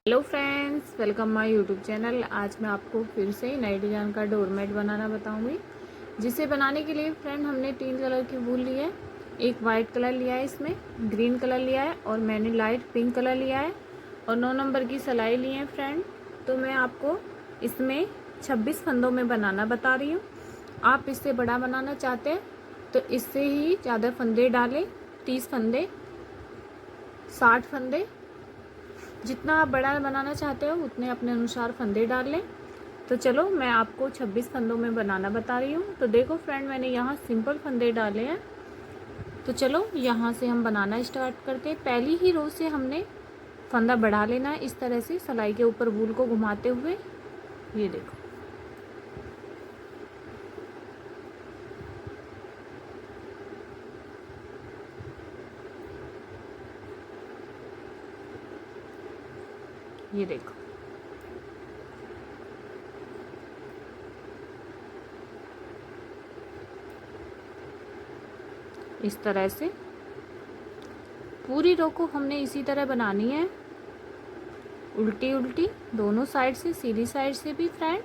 Hello friends, welcome my YouTube channel. आज मैं आपको फिर से नए डिज़ाइन का डोरमेट बनाना बताऊंगी। जिसे बनाने के लिए फ्रेंड हमने 3 कलर की वूल ली है। एक वाइट कलर लिया है, इसमें ग्रीन कलर लिया है और मैंने लाइट पिंक कलर लिया है और 9 नंबर की सिलाई ली है फ्रेंड। तो मैं आपको इसमें 26 फंदों में बनाना बता रही हूँ। आप इससे बड़ा बनाना चाहते हैं तो इससे ही ज़्यादा फंदे डालें, 30 फंदे, 60 फंदे, जितना आप बड़ा बनाना चाहते हो उतने अपने अनुसार फंदे डाल लें। तो चलो मैं आपको 26 फंदों में बनाना बता रही हूँ। तो देखो फ्रेंड, मैंने यहाँ सिंपल फंदे डाले हैं। तो चलो यहाँ से हम बनाना स्टार्ट करते हैं। पहली ही रो से हमने फंदा बढ़ा लेना है, इस तरह से सिलाई के ऊपर वूल को घुमाते हुए। ये देखो, ये देखो, इस तरह से पूरी रो को हमने इसी तरह बनानी है, उल्टी उल्टी दोनों साइड से, सीधी साइड से भी फ्रेंड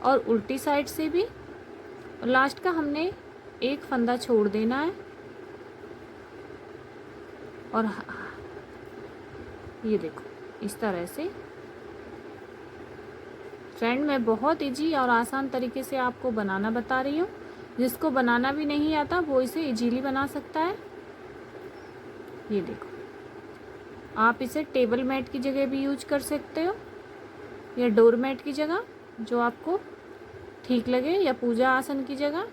और उल्टी साइड से भी। और लास्ट का हमने एक फंदा छोड़ देना है। और ये देखो, इस तरह से फ्रेंड मैं बहुत इजी और आसान तरीके से आपको बनाना बता रही हूँ। जिसको बनाना भी नहीं आता वो इसे इजीली बना सकता है। ये देखो, आप इसे टेबल मैट की जगह भी यूज कर सकते हो या डोर मैट की जगह, जो आपको ठीक लगे, या पूजा आसन की जगह।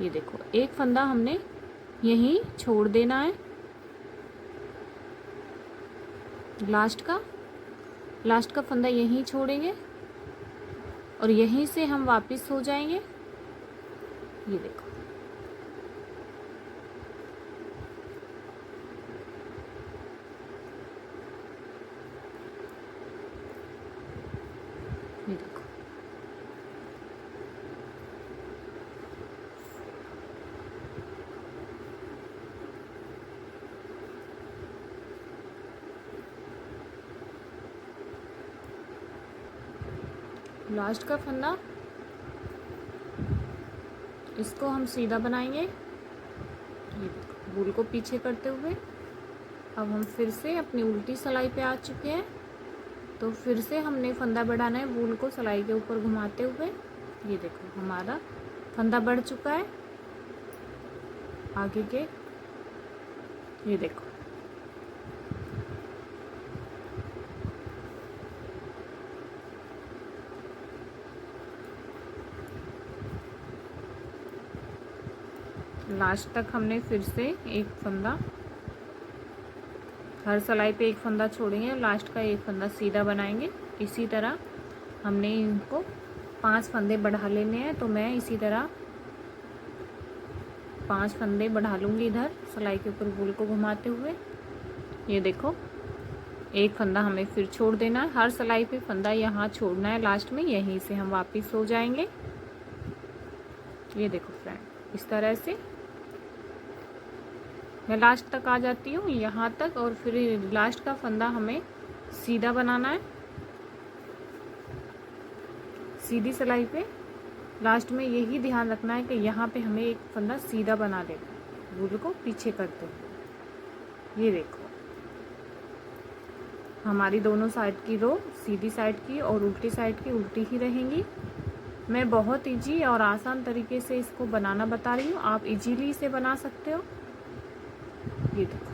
ये देखो, एक फंदा हमने यहीं छोड़ देना है, लास्ट का फंदा यहीं छोड़ेंगे और यहीं से हम वापस हो जाएंगे। ये देखो, ये देखो, लास्ट का फंदा इसको हम सीधा बनाएंगे। ये देखो, वूल को पीछे करते हुए। अब हम फिर से अपनी उल्टी सिलाई पे आ चुके हैं। तो फिर से हमने फंदा बढ़ाना है, वूल को सिलाई के ऊपर घुमाते हुए। ये देखो, हमारा फंदा बढ़ चुका है आगे के। ये देखो, लास्ट तक हमने फिर से एक फंदा, हर सिलाई पे एक फंदा छोड़ेंगे, लास्ट का एक फंदा सीधा बनाएंगे। इसी तरह हमने इनको 5 फंदे बढ़ा लेने हैं। तो मैं इसी तरह 5 फंदे बढ़ा लूँगी इधर सिलाई के ऊपर वूल को घुमाते हुए। ये देखो, एक फंदा हमें फिर छोड़ देना है, हर सिलाई पे फंदा यहाँ छोड़ना है लास्ट में, यहीं से हम वापस हो जाएंगे। ये देखो फ्रेंड, इस तरह से मैं लास्ट तक आ जाती हूँ, यहाँ तक। और फिर लास्ट का फंदा हमें सीधा बनाना है, सीधी सिलाई पे। लास्ट में यही ध्यान रखना है कि यहाँ पे हमें एक फंदा सीधा बना देना है, वूल को पीछे करते हुए। ये देखो, हमारी दोनों साइड की रो, सीधी साइड की और उल्टी साइड की, उल्टी ही रहेंगी। मैं बहुत इजी और आसान तरीके से इसको बनाना बता रही हूँ, आप इजीली इसे बना सकते हो। ये देखो,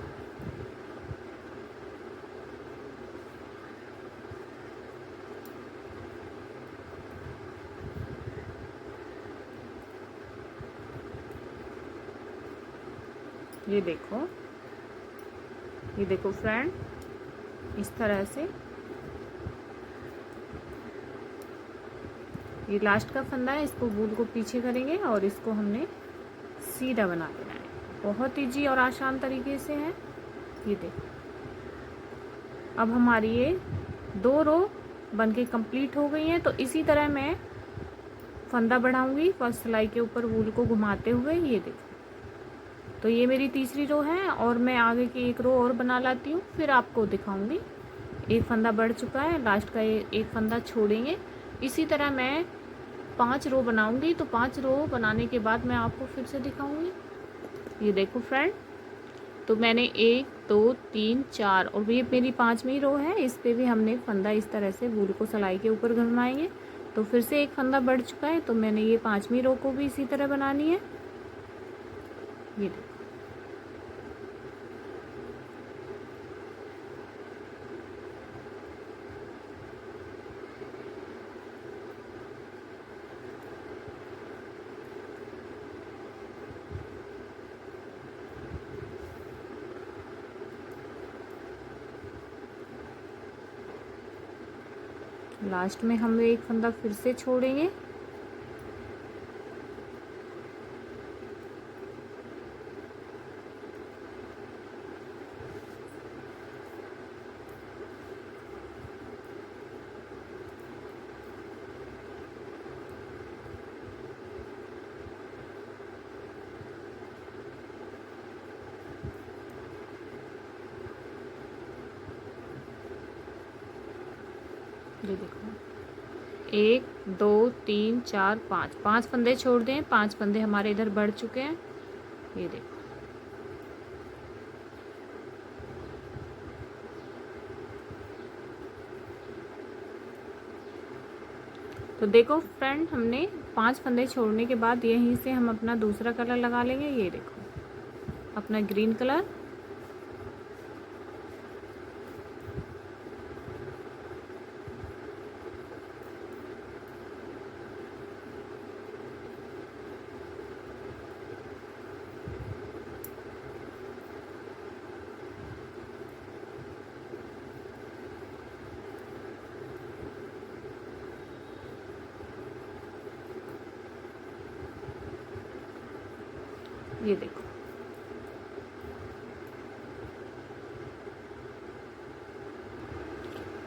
ये देखो, ये देखो फ्रेंड, इस तरह से ये लास्ट का फंदा है, इसको वूल को पीछे करेंगे और इसको हमने सीधा बना देना है। बहुत इजी और आसान तरीके से है। ये देखो, अब हमारी ये 2 रो बनके कंप्लीट हो गई हैं। तो इसी तरह मैं फंदा बढ़ाऊंगी फर्स्ट सिलाई के ऊपर वूल को घुमाते हुए। ये देखो, तो ये मेरी तीसरी रो है और मैं आगे की एक रो और बना लाती हूँ, फिर आपको दिखाऊंगी। एक फंदा बढ़ चुका है, लास्ट का एक फंदा छोड़ेंगे। इसी तरह मैं 5 रो बनाऊंगी। तो 5 रो बनाने के बाद मैं आपको फिर से दिखाऊंगी। ये देखो फ्रेंड, तो मैंने 1 2 3 4 और ये मेरी 5वीं रो है। इस पे भी हमने फंदा इस तरह से वूल को सिलाई के ऊपर घुमाएंगे। तो फिर से एक फंदा बढ़ चुका है, तो मैंने ये 5वीं रो को भी इसी तरह बनानी है। ये देखो, लास्ट में हम एक फंदा फिर से छोड़ेंगे। ये देखो, 1 2 3 4 5, 5 फंदे छोड़ दें। 5 फंदे हमारे इधर बढ़ चुके हैं। ये देखो, तो देखो फ्रेंड, हमने 5 फंदे छोड़ने के बाद यहीं से हम अपना दूसरा कलर लगा लेंगे। ये देखो, अपना ग्रीन कलर। ये देखो,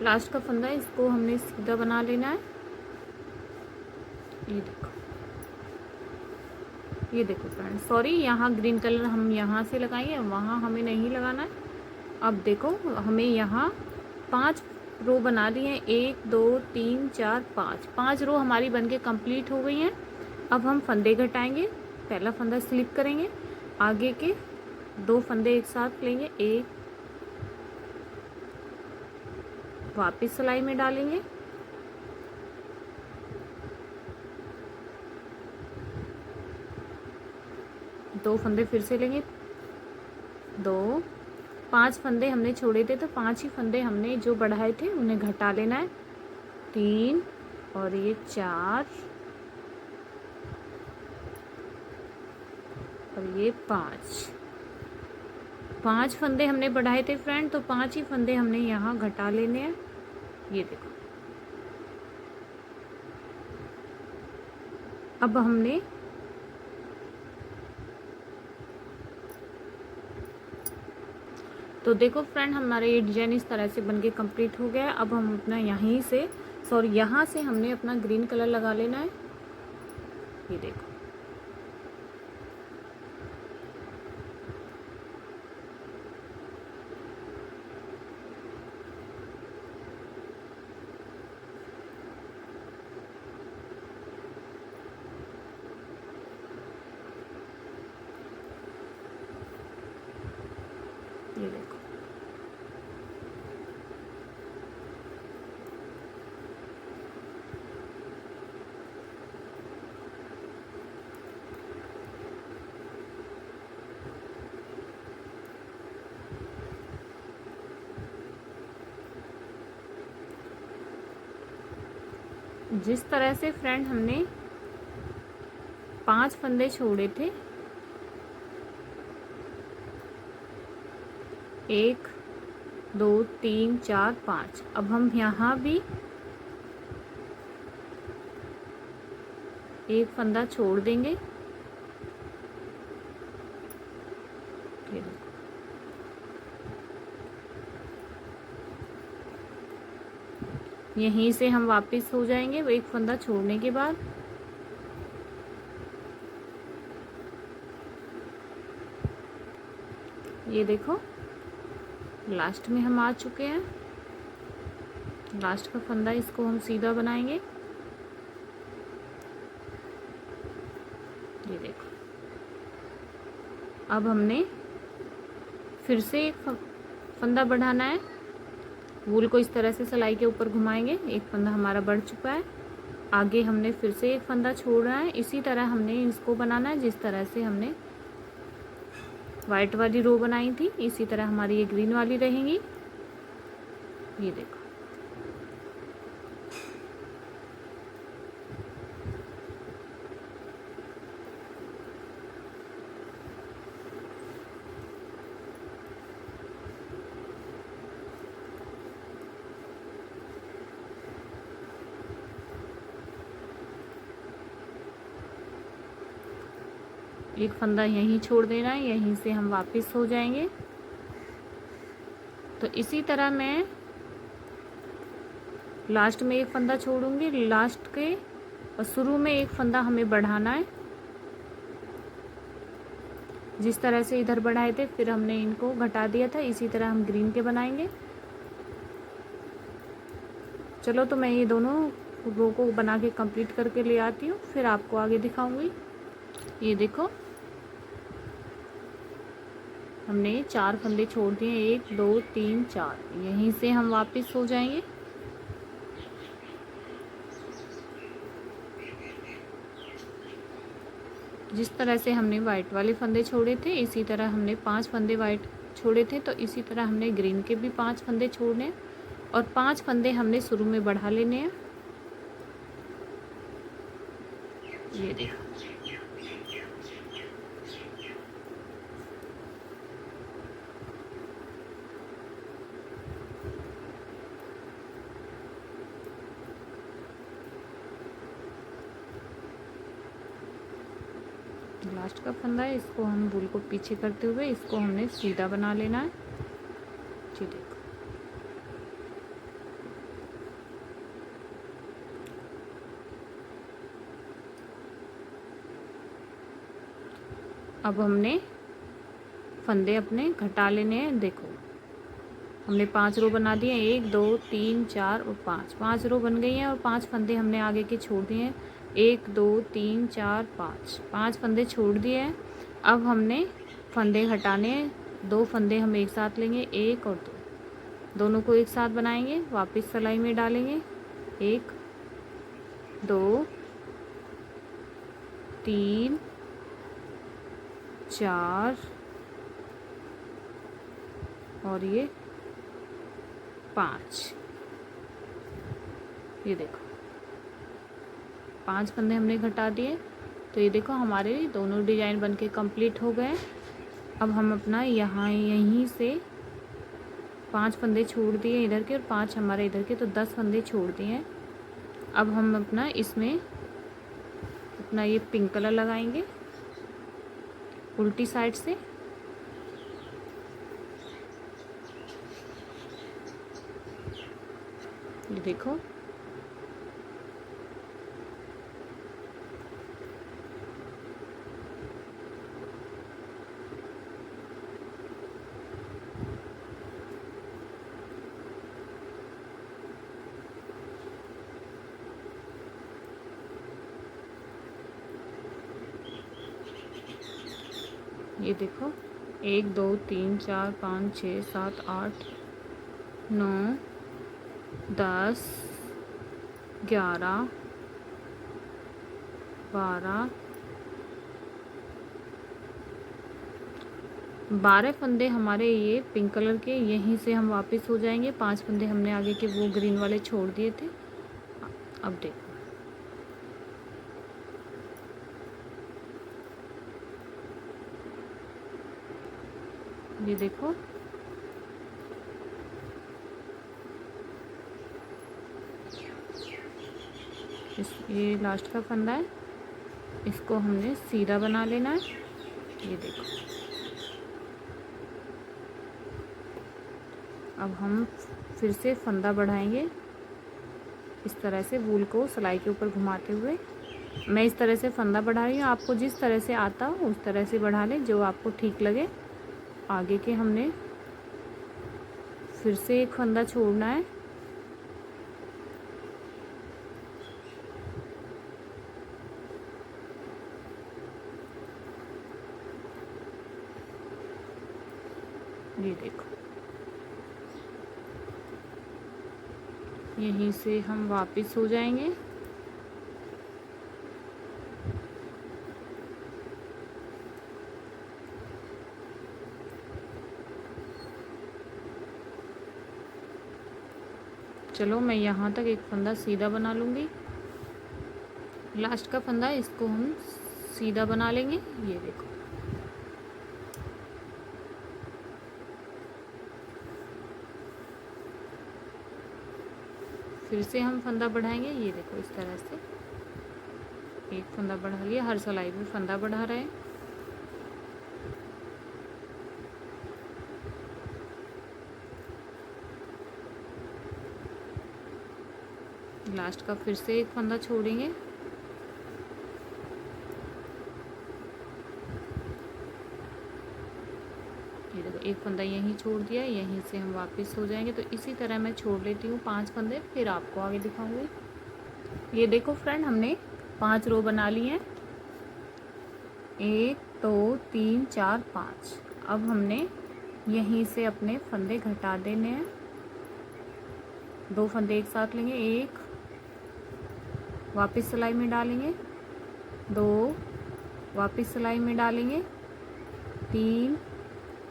लास्ट का फंदा इसको हमने सीधा बना लेना है। ये देखो, ये देखो फ्रेंड, सॉरी, यहाँ ग्रीन कलर हम यहाँ से लगाएंगे, वहाँ हमें नहीं लगाना है। अब देखो, हमें यहाँ 5 रो बना ली है। 1 2 3 4 5, 5 रो हमारी बनके कंप्लीट हो गई हैं। अब हम फंदे घटाएंगे। पहला फंदा स्लिप करेंगे, आगे के 2 फंदे एक साथ लेंगे, एक वापस सिलाई में डालेंगे, दो फंदे फिर से लेंगे, 2 5 फंदे हमने छोड़े थे, तो 5 ही फंदे हमने जो बढ़ाए थे उन्हें घटा लेना है। 3 और ये 4 और ये 5 फंदे हमने बढ़ाए थे फ्रेंड, तो 5 ही फंदे हमने यहाँ घटा लेने हैं। ये देखो, अब हमने तो देखो फ्रेंड, हमारा ये डिजाइन इस तरह से बनके कंप्लीट हो गया है। अब हम अपना यहीं से यहाँ से हमने अपना ग्रीन कलर लगा लेना है। ये देखो, ये देखो, जिस तरह से फ्रेंड हमने 5 फंदे छोड़े थे, 1 2 3 4 5, अब हम यहाँ भी एक फंदा छोड़ देंगे। ये देखो, यहीं से हम वापस हो जाएंगे वो एक फंदा छोड़ने के बाद। ये देखो, लास्ट में हम आ चुके हैं। लास्ट का फंदा इसको हम सीधा बनाएंगे। ये देखो, अब हमने फिर से एक फंदा बढ़ाना है। वूल को इस तरह से सिलाई के ऊपर घुमाएंगे। एक फंदा हमारा बढ़ चुका है। आगे हमने फिर से एक फंदा छोड़ना है। इसी तरह हमने इसको बनाना है जिस तरह से हमने वाइट वाली रो बनाई थी, इसी तरह हमारी ये ग्रीन वाली रहेंगी। ये देखो, एक फंदा यहीं छोड़ देना है, यहीं से हम वापस हो जाएंगे। तो इसी तरह मैं लास्ट में एक फंदा छोड़ूंगी, लास्ट के और शुरू में एक फंदा हमें बढ़ाना है। जिस तरह से इधर बढ़ाए थे फिर हमने इनको घटा दिया था, इसी तरह हम ग्रीन के बनाएंगे। चलो तो मैं ये दोनों रो को बना के कंप्लीट करके ले आती हूँ, फिर आपको आगे दिखाऊंगी। ये देखो, हमने 4 फंदे छोड़ दिए, 1 2 3 4। यहीं से हम वापस हो जाएंगे। जिस तरह से हमने वाइट वाले फंदे छोड़े थे, इसी तरह हमने 5 फंदे वाइट छोड़े थे, तो इसी तरह हमने ग्रीन के भी 5 फंदे छोड़ने हैं और 5 फंदे हमने शुरू में बढ़ा लेने हैं। ये देखो, लास्ट का फंदा है, इसको हम वूल को पीछे करते हुए इसको हमने सीधा बना लेना है। जी देखो, अब हमने फंदे अपने घटा लेने हैं। देखो, हमने 5 रो बना दिए, 1 2 3 4 और 5 रो बन गई हैं और 5 फंदे हमने आगे के छोड़ दिए हैं। 1 2 3 4 5 फंदे छोड़ दिए हैं। अब हमने फंदे घटाने हैं। 2 फंदे हम एक साथ लेंगे, 1 और 2, दोनों को एक साथ बनाएंगे, वापस सिलाई में डालेंगे। 1 2 3 4 और ये 5। ये देखो, 5 फंदे हमने घटा दिए। तो ये देखो, हमारे दोनों डिजाइन बनके कंप्लीट हो गए। अब हम अपना यहीं से 5 फंदे छोड़ दिए इधर के और 5 हमारे इधर के, तो 10 फंदे छोड़ दिए। अब हम अपना इसमें अपना ये पिंक कलर लगाएंगे उल्टी साइड से। ये देखो, ये देखो, 1 2 3 4 5 6 7 8 9 10 11 12 फंदे हमारे ये पिंक कलर के, यहीं से हम वापस हो जाएंगे। 5 फंदे हमने आगे के वो ग्रीन वाले छोड़ दिए थे। अब देखो, ये देखो, ये लास्ट का फंदा है, इसको हमने सीधा बना लेना है। ये देखो, अब हम फिर से फंदा बढ़ाएंगे इस तरह से, वूल को सिलाई के ऊपर घुमाते हुए। मैं इस तरह से फंदा बढ़ा रही हूँ, आपको जिस तरह से आता हो उस तरह से बढ़ा लें, जो आपको ठीक लगे। आगे के हमने फिर से एक फंदा छोड़ना है ये देखो, यहीं से हम वापस हो जाएंगे। चलो मैं यहाँ तक एक फंदा सीधा बना लूँगी। लास्ट का फंदा इसको हम सीधा बना लेंगे। ये देखो, फिर से हम फंदा बढ़ाएंगे। ये देखो, इस तरह से एक फंदा बढ़ा लिया। हर सिलाई में फंदा बढ़ा रहे हैं। लास्ट का फिर से एक फंदा छोड़ेंगे। ये देखो, एक फंदा यहीं छोड़ दिया, यहीं से हम वापस हो जाएंगे। तो इसी तरह मैं छोड़ लेती हूँ 5 फंदे, फिर आपको आगे दिखाऊंगी। ये देखो फ्रेंड, हमने 5 रो बना ली हैं। 1 2 3 4 5। अब हमने यहीं से अपने फंदे घटा देने हैं। 2 फंदे एक साथ लेंगे, 1 वापस सिलाई में डालेंगे, 2 वापस सिलाई में डालेंगे, 3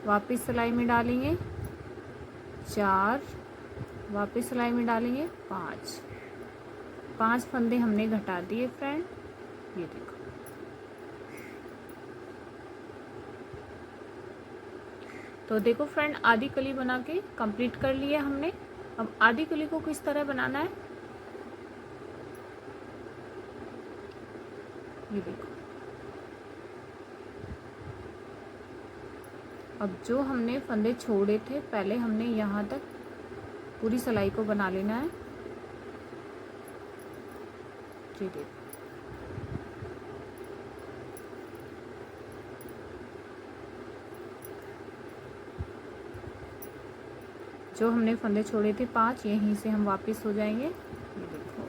वापस सिलाई में डालेंगे, 4 वापस सिलाई में डालेंगे, 5 फंदे हमने घटा दिए फ्रेंड। ये देखो, तो देखो फ्रेंड, आधी कली बना के कंप्लीट कर लिए हमने। अब आधी कली को किस तरह बनाना है, ये देखो। अब जो हमने फंदे छोड़े थे पहले, हमने यहाँ तक पूरी सिलाई को बना लेना है। ये देखो, जो हमने फंदे छोड़े थे 5, यहीं से हम वापस हो जाएंगे। ये देखो,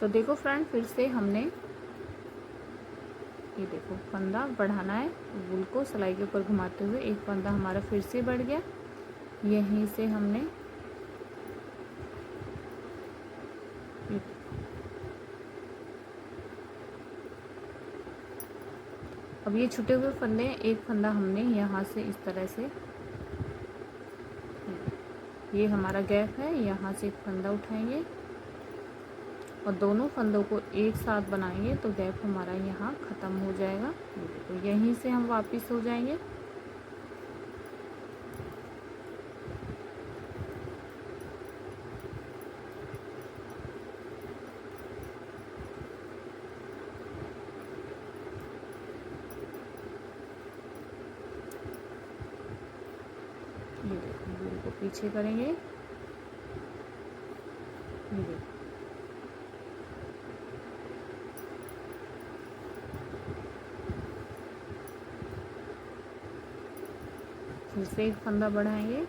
तो देखो फ्रेंड, फिर से हमने ये देखो फंदा बढ़ाना है। वूल को सिलाई के ऊपर घुमाते हुए एक फंदा हमारा फिर से बढ़ गया। यहीं से हमने अब ये छुटे हुए फंदे, एक फंदा हमने यहाँ से इस तरह से, ये हमारा गैप है, यहाँ से एक फंदा उठाएंगे और दोनों फंदों को एक साथ बनाएंगे तो गैप हमारा यहाँ ख़त्म हो जाएगा। तो यहीं से हम वापस हो जाएंगे। ये देखो, वूल को पीछे करेंगे। ये देखो, फिर से एक फंदा बढ़ाएंगे।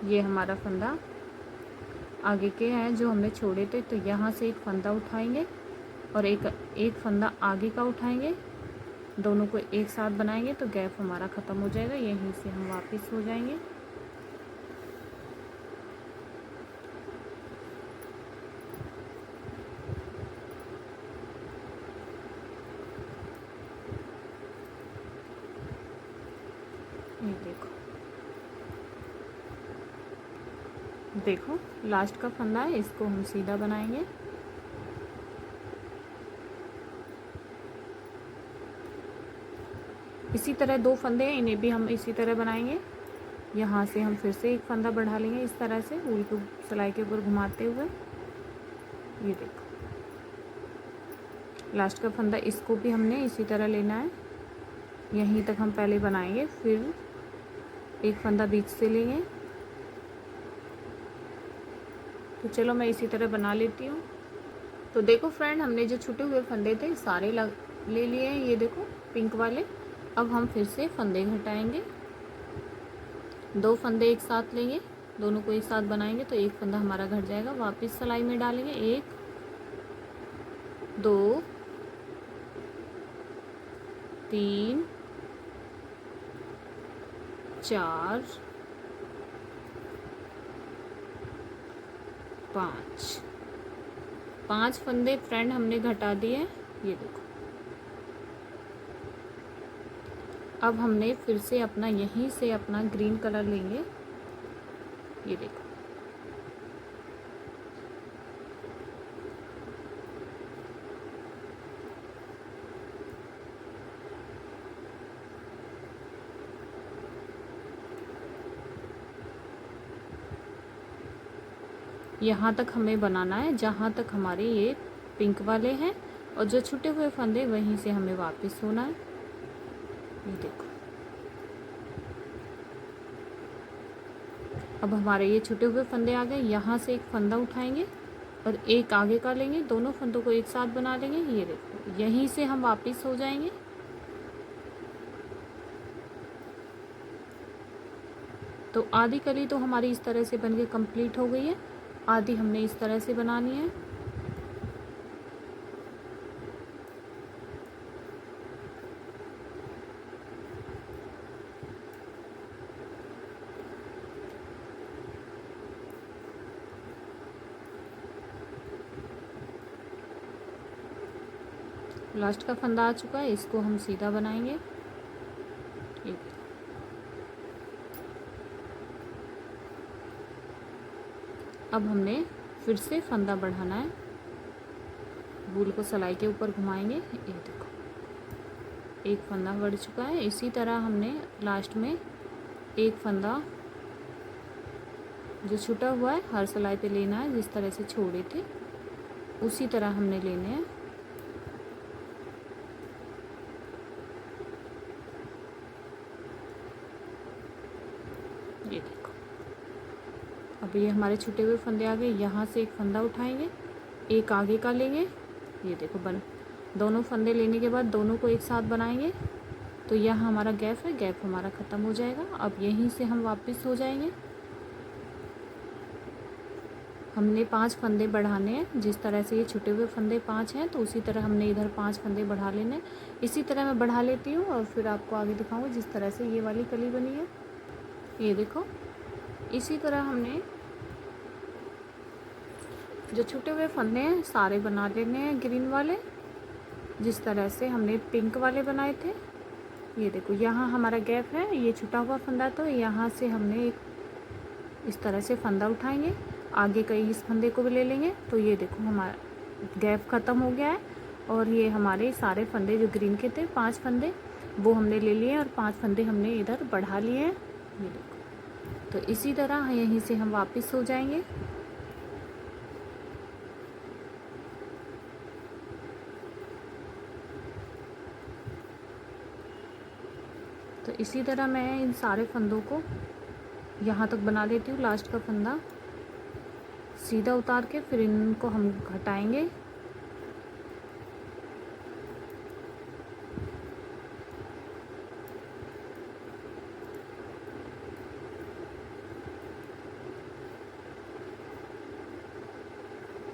ये हमारा फंदा आगे के हैं जो हमने छोड़े थे, तो यहाँ से एक फंदा उठाएंगे और एक फंदा आगे का उठाएंगे, दोनों को एक साथ बनाएंगे तो गैप हमारा ख़त्म हो जाएगा। यहीं से हम वापस हो जाएंगे। ये देखो, देखो लास्ट का फंदा है, इसको हम सीधा बनाएंगे। इसी तरह 2 फंदे हैं, इन्हें भी हम इसी तरह बनाएंगे। यहाँ से हम फिर से एक फंदा बढ़ा लेंगे इस तरह से, वूल को सिलाई के ऊपर घुमाते हुए। ये देखो, लास्ट का फंदा इसको भी हमने इसी तरह लेना है, यहीं तक हम पहले बनाएंगे, फिर एक फंदा बीच से लेंगे। तो चलो मैं इसी तरह बना लेती हूँ। तो देखो फ्रेंड, हमने जो छूटे हुए फंदे थे सारे ले लिए हैं, ये देखो पिंक वाले। अब हम फिर से फंदे घटाएंगे, 2 फंदे एक साथ लेंगे, दोनों को एक साथ बनाएंगे तो एक फंदा हमारा घट जाएगा। वापस सिलाई में डालेंगे, 1 2 3 4 5 फंदे फ्रेंड हमने घटा दिए, ये देखो। अब हमने फिर से अपना यहीं से अपना ग्रीन कलर लेंगे, ये देखो। यहाँ तक हमें बनाना है जहाँ तक हमारे ये पिंक वाले हैं, और जो छूटे हुए फंदे वहीं से हमें वापस होना है, ये देखो। अब हमारे ये छूटे हुए फंदे आ गए, यहाँ से एक फंदा उठाएंगे और एक आगे का लेंगे, दोनों फंदों को एक साथ बना लेंगे, ये देखो। यहीं से हम वापस हो जाएंगे, तो आधी कली तो हमारी इस तरह से बनके कंप्लीट हो गई है, आधी हमने इस तरह से बनानी है। लास्ट का फंदा आ चुका है, इसको हम सीधा बनाएंगे, एक। अब हमने फिर से फंदा बढ़ाना है, वूल को सिलाई के ऊपर घुमाएंगे, ये देखो एक फंदा बढ़ चुका है। इसी तरह हमने लास्ट में एक फंदा जो छूटा हुआ है हर सिलाई पे लेना है, जिस तरह से छोड़े थे उसी तरह हमने लेने हैं। ये देखो, अब ये हमारे छूटे हुए फंदे आ गए, यहाँ से एक फंदा उठाएंगे, एक आगे का लेंगे, ये देखो दोनों फंदे लेने के बाद दोनों को एक साथ बनाएंगे, तो यहाँ हमारा गैप है, गैप हमारा ख़त्म हो जाएगा। अब यहीं से हम वापस हो जाएंगे, हमने 5 फंदे बढ़ाने हैं, जिस तरह से ये छूटे हुए फंदे 5 हैं तो उसी तरह हमने इधर 5 फंदे बढ़ा लेने। इसी तरह मैं बढ़ा लेती हूँ और फिर आपको आगे दिखाऊंगी जिस तरह से ये वाली कली बनी है, ये देखो। इसी तरह हमने जो छूटे हुए फंदे हैं सारे बना लेने हैं ग्रीन वाले, जिस तरह से हमने पिंक वाले बनाए थे। ये देखो यहाँ हमारा गैप है, ये छूटा हुआ फंदा, तो यहाँ से हमने एक इस तरह से फंदा उठाएंगे, आगे का इस फंदे को भी ले लेंगे, तो ये देखो हमारा गैप ख़त्म हो गया है। और ये हमारे सारे फंदे जो ग्रीन के थे 5 फंदे वो हमने ले लिए और 5 फंदे हमने इधर बढ़ा लिए हैं, ये देखो। तो इसी तरह यहीं से हम वापस हो जाएंगे। तो इसी तरह मैं इन सारे फंदों को यहाँ तक बना लेती हूँ। लास्ट का फंदा सीधा उतार के फिर इनको हम घटाएंगे,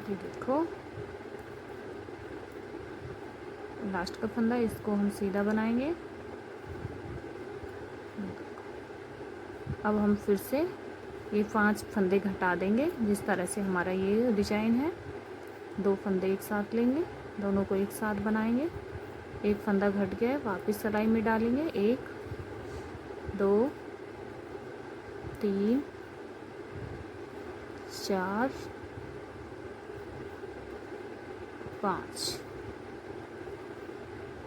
ये देखो लास्ट का फंदा, इसको हम सीधा बनाएंगे। अब हम फिर से ये 5 फंदे घटा देंगे, जिस तरह से हमारा ये डिजाइन है। 2 फंदे एक साथ लेंगे, दोनों को एक साथ बनाएंगे, एक फंदा घट गया, वापस सिलाई में डालेंगे, 1 2 3 4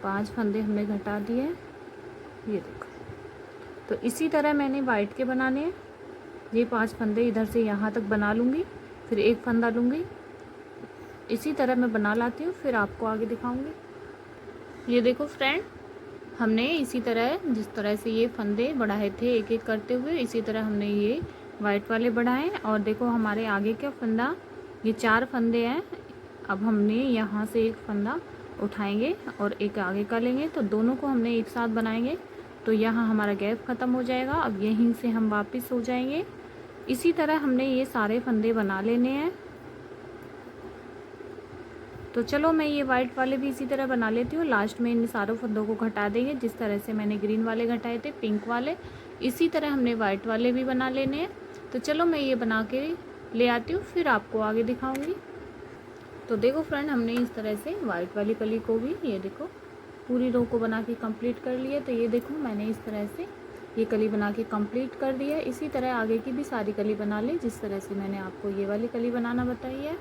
5 फंदे हमने घटा दिए, ये देखो। तो इसी तरह मैंने वाइट के बनाने हैं, ये 5 फंदे इधर से यहाँ तक बना लूँगी, फिर एक फंदा लूँगी, इसी तरह मैं बना लाती हूँ, फिर आपको आगे दिखाऊँगी। ये देखो फ्रेंड, हमने इसी तरह जिस तरह से ये फंदे बढ़ाए थे एक एक करते हुए, इसी तरह हमने ये वाइट वाले बढ़ाए। और देखो हमारे आगे का फंदा, ये 4 फंदे हैं। अब हमने यहाँ से एक फंदा उठाएंगे और एक आगे का लेंगे, तो दोनों को हमने एक साथ बनाएंगे, तो यहाँ हमारा गैप ख़त्म हो जाएगा। अब यहीं से हम वापस हो जाएंगे। इसी तरह हमने ये सारे फंदे बना लेने हैं। तो चलो मैं ये वाइट वाले भी इसी तरह बना लेती हूँ। लास्ट में इन सारों फंदों को घटा देंगे, जिस तरह से मैंने ग्रीन वाले घटाए थे, पिंक वाले, इसी तरह हमने वाइट वाले भी बना लेने हैं। तो चलो मैं ये बना के ले आती हूँ, फिर आपको आगे दिखाऊंगी। तो देखो फ्रेंड, हमने इस तरह से वाइट वाली कली को भी, ये देखो, पूरी रो को बना के कंप्लीट कर लिया। तो ये देखो मैंने इस तरह से ये कली बना के कंप्लीट कर दिया है। इसी तरह आगे की भी सारी कली बना ले, जिस तरह से मैंने आपको ये वाली कली बनाना बताई है।